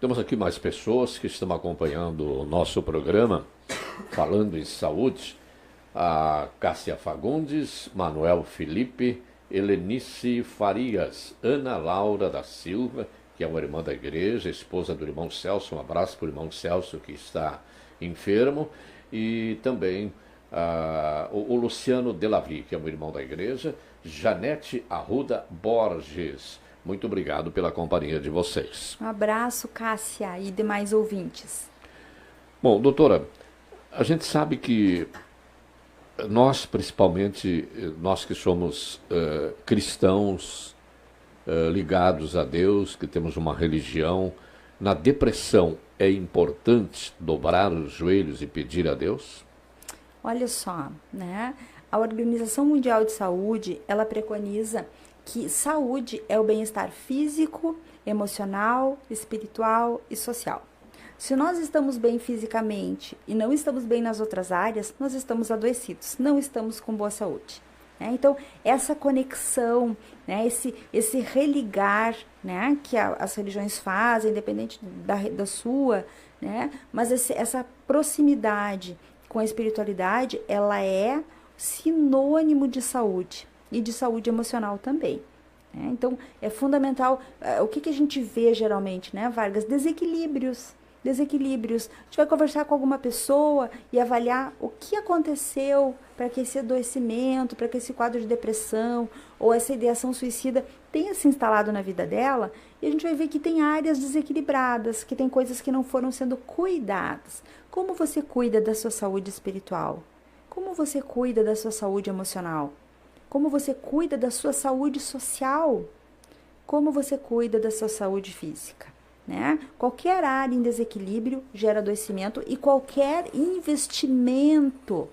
Temos aqui mais pessoas que estão acompanhando o nosso programa, falando em saúde. A Cássia Fagundes, Manuel Felipe, Helenice Farias, Ana Laura da Silva, que é uma irmã da igreja, esposa do irmão Celso. Um abraço para o irmão Celso, que está enfermo. E também o Luciano Delavi, que é um irmão da igreja. Janete Arruda Borges. Muito obrigado pela companhia de vocês. Um abraço, Cássia, e demais ouvintes. Bom, doutora, a gente sabe que nós, principalmente, nós que somos cristãos ligados a Deus, que temos uma religião, na depressão é importante dobrar os joelhos e pedir a Deus? Olha só, né? A Organização Mundial de Saúde, ela preconiza que saúde é o bem-estar físico, emocional, espiritual e social. Se nós estamos bem fisicamente e não estamos bem nas outras áreas, nós estamos adoecidos, não estamos com boa saúde. né? Então, essa conexão, né, esse religar, né, que as religiões fazem, independente da sua, né, mas essa proximidade com a espiritualidade, ela é sinônimo de saúde e de saúde emocional também. Né? Então, é fundamental. O que a gente vê geralmente, né, Vargas? Desequilíbrios. Desequilíbrios. A gente vai conversar com alguma pessoa e avaliar o que aconteceu para que esse adoecimento, para que esse quadro de depressão ou essa ideação suicida tenha se instalado na vida dela, e a gente vai ver que tem áreas desequilibradas, que tem coisas que não foram sendo cuidadas. Como você cuida da sua saúde espiritual? Como você cuida da sua saúde emocional? Como você cuida da sua saúde social? Como você cuida da sua saúde física? Né? Qualquer área em desequilíbrio gera adoecimento, e qualquer investimento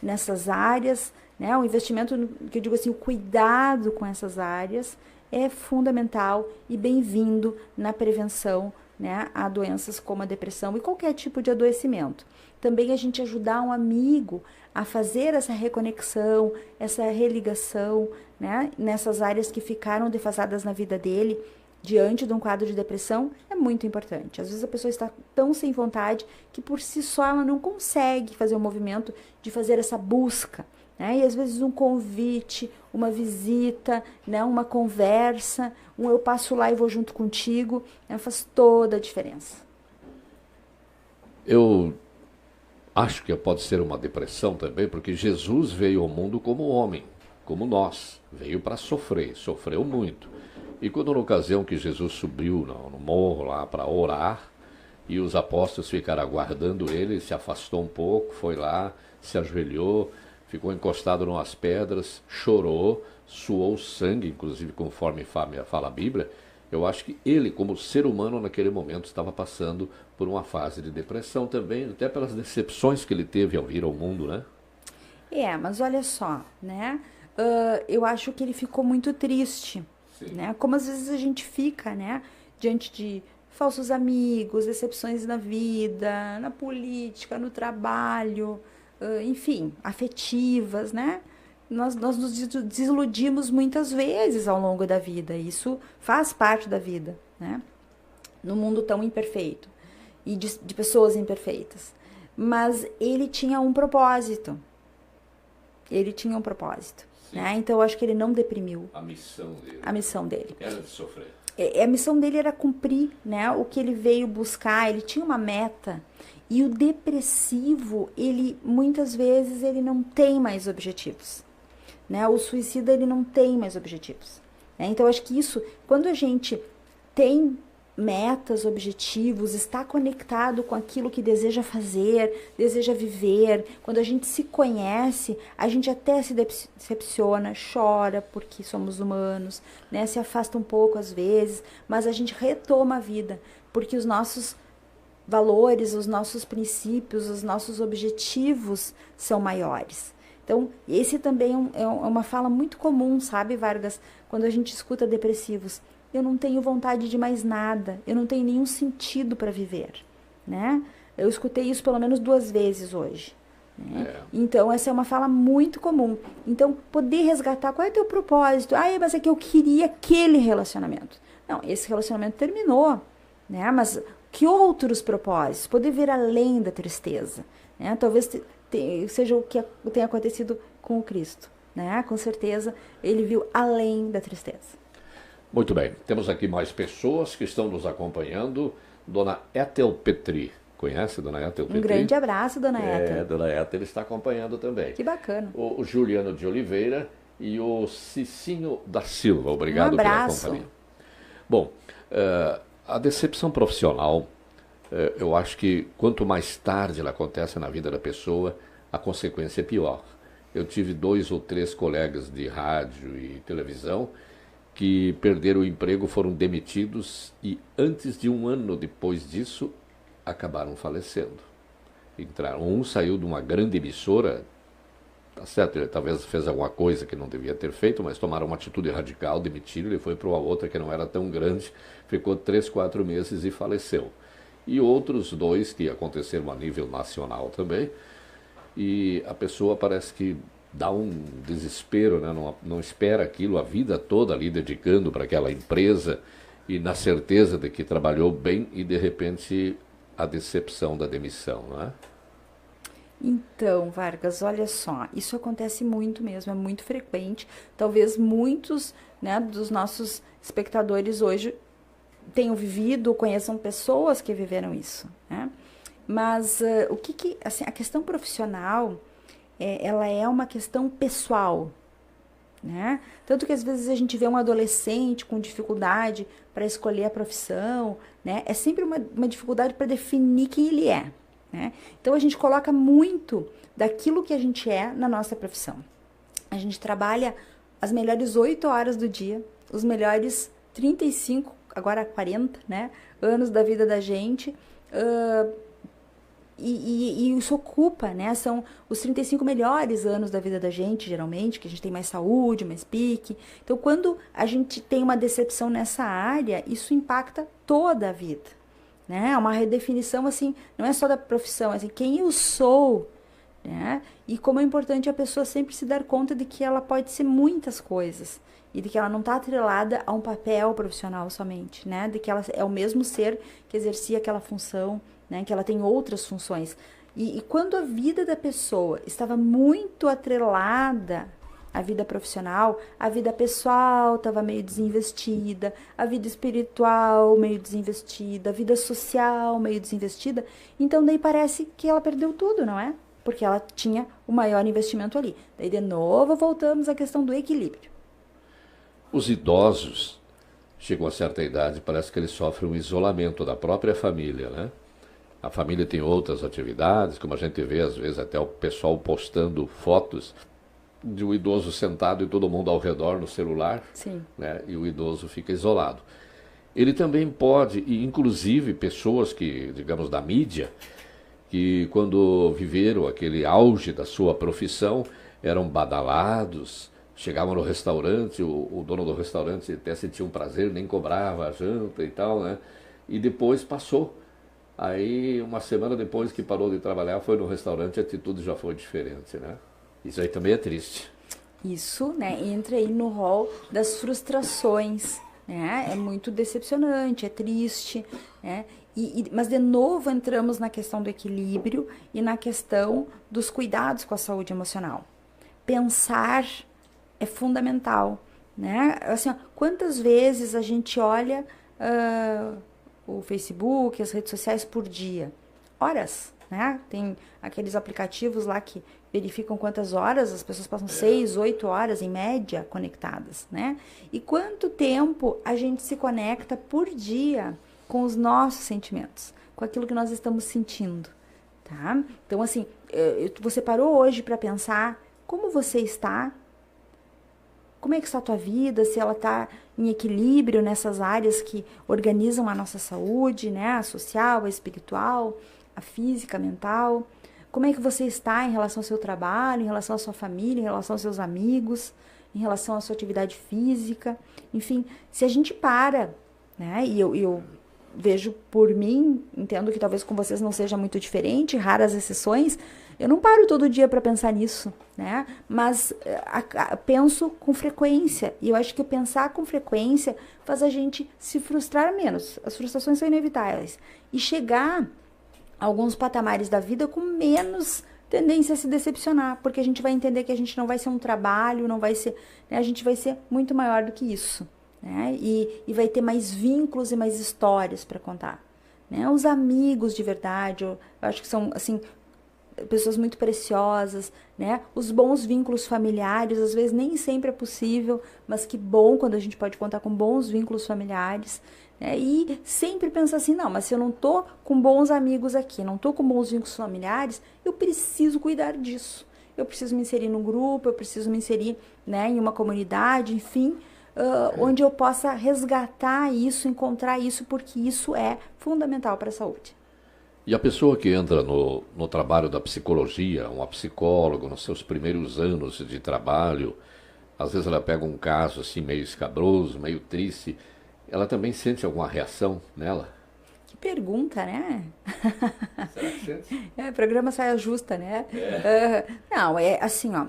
nessas áreas, né, o investimento, que eu digo assim, o cuidado com essas áreas é fundamental e bem-vindo na prevenção, né, a doenças como a depressão e qualquer tipo de adoecimento. Também a gente ajudar um amigo a fazer essa reconexão, essa religação, né, nessas áreas que ficaram defasadas na vida dele, diante de um quadro de depressão, é muito importante. Às vezes a pessoa está tão sem vontade que por si só ela não consegue fazer o movimento de fazer essa busca, né? E às vezes um convite, uma visita, né? Uma conversa, eu passo lá e vou junto contigo, né? Faz toda a diferença. Eu acho que pode ser uma depressão também, porque Jesus veio ao mundo como homem, como nós. Veio para sofrer, sofreu muito. E quando na ocasião que Jesus subiu no morro lá para orar, e os apóstolos ficaram aguardando ele se afastou um pouco, foi lá, se ajoelhou, ficou encostado numas pedras, chorou, suou sangue, inclusive conforme fala a Bíblia. Eu acho que ele, como ser humano, naquele momento estava passando por uma fase de depressão também, até pelas decepções que ele teve ao vir ao mundo, né? Mas olha só, né? Eu acho que ele ficou muito triste. Né? Como às vezes a gente fica, né, diante de falsos amigos, decepções na vida, na política, no trabalho, enfim, afetivas, né? Nós nos desiludimos muitas vezes ao longo da vida. Isso faz parte da vida, né? No mundo tão imperfeito e de pessoas imperfeitas. Mas ele tinha um propósito. Ele tinha um propósito. Né? Então, eu acho que ele não deprimiu. A missão dele. A missão dele. Era de sofrer. A missão dele era cumprir, né, o que ele veio buscar. Ele tinha uma meta. E o depressivo, ele muitas vezes ele não tem mais objetivos. Né? O suicida, ele não tem mais objetivos. Né? Então, eu acho que isso, quando a gente tem metas, objetivos, está conectado com aquilo que deseja fazer, deseja viver. Quando a gente se conhece, a gente até se decepciona, chora porque somos humanos, né? Se afasta um pouco às vezes, mas a gente retoma a vida, porque os nossos valores, os nossos princípios, os nossos objetivos são maiores. Então, esse também é uma fala muito comum, sabe, Vargas? Quando a gente escuta depressivos. Eu não tenho vontade de mais nada, eu não tenho nenhum sentido para viver, né? Eu escutei isso pelo menos 2 vezes hoje. Né? Então, essa é uma fala muito comum. Então, poder resgatar, qual é o teu propósito? Mas é que eu queria aquele relacionamento. Não, esse relacionamento terminou, né? Mas que outros propósitos? Poder ver além da tristeza, né? Talvez seja o que tenha acontecido com o Cristo, né? Com certeza, ele viu além da tristeza. Muito bem, temos aqui mais pessoas que estão nos acompanhando. Dona Ethel Petri, conhece Dona Ethel Petri? Um grande abraço, Dona Ethel. Dona Ethel está acompanhando também. Que bacana. O Juliano de Oliveira e o Cicinho da Silva, obrigado pela companhia. Bom, a decepção profissional, eu acho que quanto mais tarde ela acontece na vida da pessoa, a consequência é pior. Eu tive 2 ou 3 colegas de rádio e televisão que perderam o emprego, foram demitidos e antes de 1 ano depois disso, acabaram falecendo. Um saiu de uma grande emissora, tá certo, ele talvez fez alguma coisa que não devia ter feito, mas tomaram uma atitude radical, demitiram, ele foi para uma outra que não era tão grande, ficou 3, 4 meses e faleceu. E outros 2 que aconteceram a nível nacional também, e a pessoa parece que dá um desespero, né? Não espera aquilo a vida toda ali dedicando para aquela empresa e na certeza de que trabalhou bem e de repente a decepção da demissão, não é? Então, Vargas, olha só, isso acontece muito mesmo, é muito frequente. Talvez muitos, né, dos nossos espectadores hoje tenham vivido ou conheçam pessoas que viveram isso, né? Mas assim, a questão profissional, ela é uma questão pessoal, né? Tanto que às vezes a gente vê um adolescente com dificuldade para escolher a profissão, né? É sempre uma dificuldade para definir quem ele é, né? Então a gente coloca muito daquilo que a gente é na nossa profissão. A gente trabalha as melhores 8 horas do dia, os melhores 35, agora 40, né, anos da vida da gente, e isso ocupa, né, são os 35 melhores anos da vida da gente, geralmente, que a gente tem mais saúde, mais pique. Então, quando a gente tem uma decepção nessa área, isso impacta toda a vida, né? É uma redefinição, assim, não é só da profissão, é assim, quem eu sou, né? E como é importante a pessoa sempre se dar conta de que ela pode ser muitas coisas e de que ela não está atrelada a um papel profissional somente, né? De que ela é o mesmo ser que exercia aquela função, né? Que ela tem outras funções. E quando a vida da pessoa estava muito atrelada à vida profissional, a vida pessoal estava meio desinvestida, a vida espiritual meio desinvestida, a vida social meio desinvestida, então daí parece que ela perdeu tudo, não é? Porque ela tinha o maior investimento ali. Daí, de novo, voltamos à questão do equilíbrio. Os idosos chegam a certa idade, parece que eles sofrem um isolamento da própria família, né? A família tem outras atividades, como a gente vê, às vezes, até o pessoal postando fotos de um idoso sentado e todo mundo ao redor no celular. Sim. Né? E o idoso fica isolado. Ele também pode, e inclusive pessoas que, digamos, da mídia, que quando viveram aquele auge da sua profissão, eram badalados, chegavam no restaurante, o dono do restaurante até sentia um prazer, nem cobrava a janta e tal, né? E depois passou. Aí, uma semana depois que parou de trabalhar, foi no restaurante, a atitude já foi diferente, né? Isso aí também é triste. Isso, né, entra aí no rol das frustrações, né? É muito decepcionante, é triste, né? Mas, de novo, entramos na questão do equilíbrio e na questão dos cuidados com a saúde emocional. Pensar é fundamental, né? Assim, ó, quantas vezes a gente olha o Facebook, as redes sociais por dia? Horas, né? Tem aqueles aplicativos lá que verificam quantas horas as pessoas passam, 6, 8 horas em média conectadas, né? E quanto tempo a gente se conecta por dia com os nossos sentimentos, com aquilo que nós estamos sentindo, tá? Então, assim, você parou hoje para pensar como você está? Como é que está a tua vida? Se ela está em equilíbrio nessas áreas que organizam a nossa saúde, né? A social, a espiritual, a física, a mental. Como é que você está em relação ao seu trabalho, em relação à sua família, em relação aos seus amigos, em relação à sua atividade física? Enfim, se a gente para, né? E eu vejo por mim, entendo que talvez com vocês não seja muito diferente, raras exceções, eu não paro todo dia para pensar nisso, né? Mas penso com frequência, e eu acho que o pensar com frequência faz a gente se frustrar menos. As frustrações são inevitáveis. E chegar a alguns patamares da vida com menos tendência a se decepcionar, porque a gente vai entender que a gente não vai ser um trabalho, não vai ser, né? A gente vai ser muito maior do que isso, né? E vai ter mais vínculos e mais histórias para contar, né? Os amigos de verdade, eu acho que são, assim, pessoas muito preciosas, né? Os bons vínculos familiares, às vezes nem sempre é possível, mas que bom quando a gente pode contar com bons vínculos familiares, né? E sempre pensar assim, não, mas se eu não tô com bons amigos aqui, não tô com bons vínculos familiares, eu preciso cuidar disso. Eu preciso me inserir num grupo, eu preciso me inserir, né, em uma comunidade, enfim, onde eu possa resgatar isso, encontrar isso, porque isso é fundamental para a saúde. E a pessoa que entra no trabalho da psicologia, uma psicóloga, nos seus primeiros anos de trabalho, às vezes ela pega um caso assim meio escabroso, meio triste, ela também sente alguma reação nela? Que pergunta, né? Será que sente? O programa Saia Justa, né? Não, é assim, ó.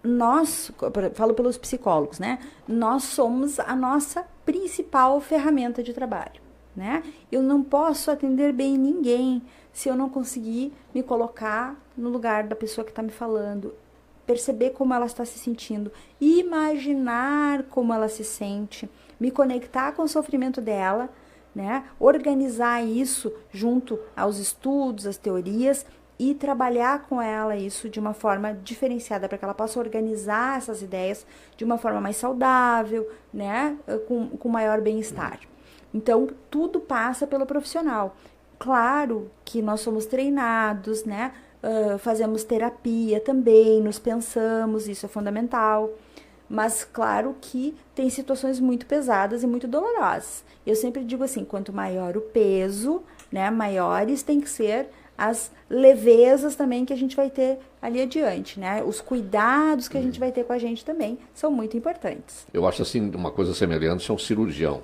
nós, falo pelos psicólogos, né? Nós somos a nossa principal ferramenta de trabalho, né? Eu não posso atender bem ninguém se eu não conseguir me colocar no lugar da pessoa que está me falando, perceber como ela está se sentindo, imaginar como ela se sente, me conectar com o sofrimento dela, né? Organizar isso junto aos estudos, às teorias, e trabalhar com ela isso de uma forma diferenciada, para que ela possa organizar essas ideias de uma forma mais saudável, né? Com maior bem-estar. Então, tudo passa pelo profissional. Claro que nós somos treinados, né? Fazemos terapia também, nos pensamos, isso é fundamental. Mas claro que tem situações muito pesadas e muito dolorosas. Eu sempre digo assim, quanto maior o peso, né, maiores tem que ser as levezas também que a gente vai ter ali adiante, né? Os cuidados que a gente vai ter com a gente também são muito importantes. Eu acho assim, uma coisa semelhante a um cirurgião.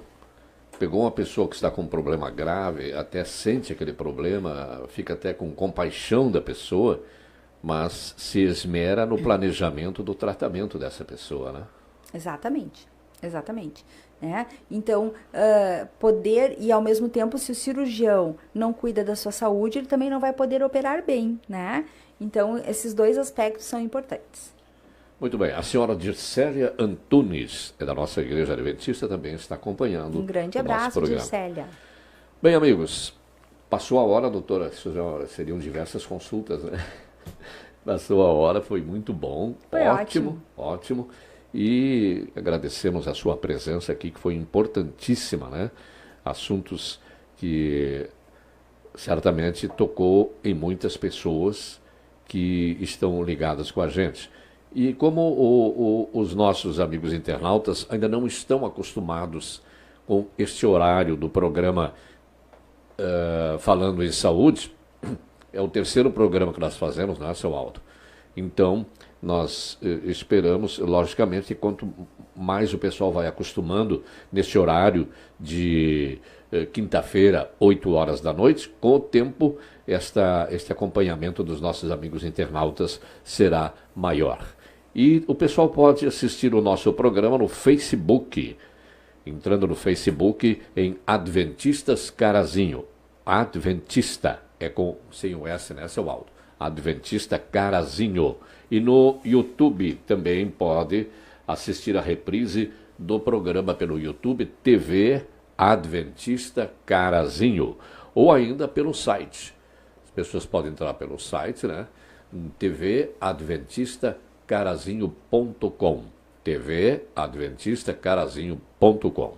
Pegou uma pessoa que está com um problema grave, até sente aquele problema, fica até com compaixão da pessoa, mas se esmera no planejamento do tratamento dessa pessoa, né? Exatamente, exatamente. Né? Então, poder, e ao mesmo tempo, se o cirurgião não cuida da sua saúde, ele também não vai poder operar bem, né? Então, esses dois aspectos são importantes. Muito bem, a senhora Dircélia Antunes, é da nossa Igreja Adventista, também está acompanhando um grande abraço, Dircélia. Bem, amigos, passou a hora, doutora, seriam diversas consultas, né? Passou a hora, foi muito bom, foi ótimo. E agradecemos a sua presença aqui, que foi importantíssima, né? Assuntos que certamente tocou em muitas pessoas que estão ligadas com a gente. E como os nossos amigos internautas ainda não estão acostumados com este horário do programa Falando em Saúde, é o terceiro programa que nós fazemos, né, seu Aldo? Então, nós esperamos, logicamente, que quanto mais o pessoal vai acostumando nesse horário de quinta-feira, 8 horas da noite, com o tempo, este acompanhamento dos nossos amigos internautas será maior. E o pessoal pode assistir o nosso programa no Facebook, entrando no Facebook em Adventistas Carazinho. Adventista, sem o S, né, seu Aldo? Adventista Carazinho. E no YouTube também pode assistir a reprise do programa pelo YouTube TV Adventista Carazinho. Ou ainda pelo site. As pessoas podem entrar pelo site, né? tvadventistacarazinho.com tvadventistacarazinho.com.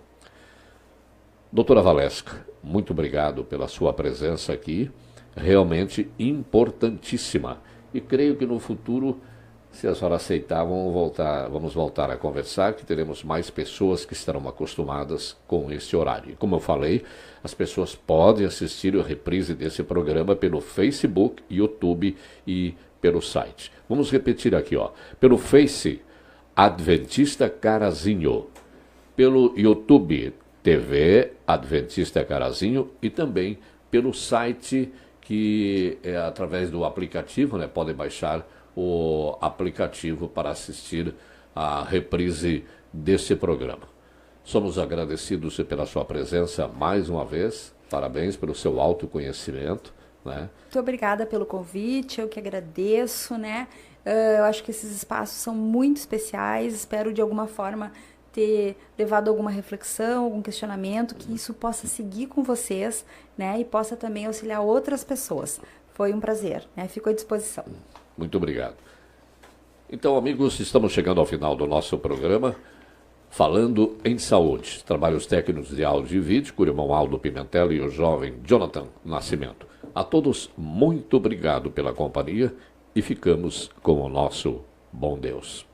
Doutora Valesca, muito obrigado pela sua presença aqui. Realmente importantíssima. E creio que no futuro, se a senhora aceitar, vamos voltar a conversar, que teremos mais pessoas que estarão acostumadas com esse horário. E como eu falei, as pessoas podem assistir a reprise desse programa pelo Facebook, YouTube e pelo site. Vamos repetir aqui, ó. Pelo Face, Adventista Carazinho. Pelo YouTube, TV Adventista Carazinho. E também pelo site, que é através do aplicativo, né? Podem baixar o aplicativo para assistir a reprise desse programa. Somos agradecidos pela sua presença mais uma vez. Parabéns pelo seu autoconhecimento, né? Muito obrigada pelo convite, eu que agradeço, né? Eu acho que esses espaços são muito especiais, espero de alguma forma ter levado alguma reflexão, algum questionamento, que isso possa seguir com vocês, né? E possa também auxiliar outras pessoas. Foi um prazer, né? Fico à disposição. Muito obrigado. Então, amigos, estamos chegando ao final do nosso programa Falando em Saúde. Trabalhos técnicos de áudio e vídeo, com o irmão Aldo Pimentel e o jovem Jonathan Nascimento. A todos, muito obrigado pela companhia e ficamos com o nosso bom Deus.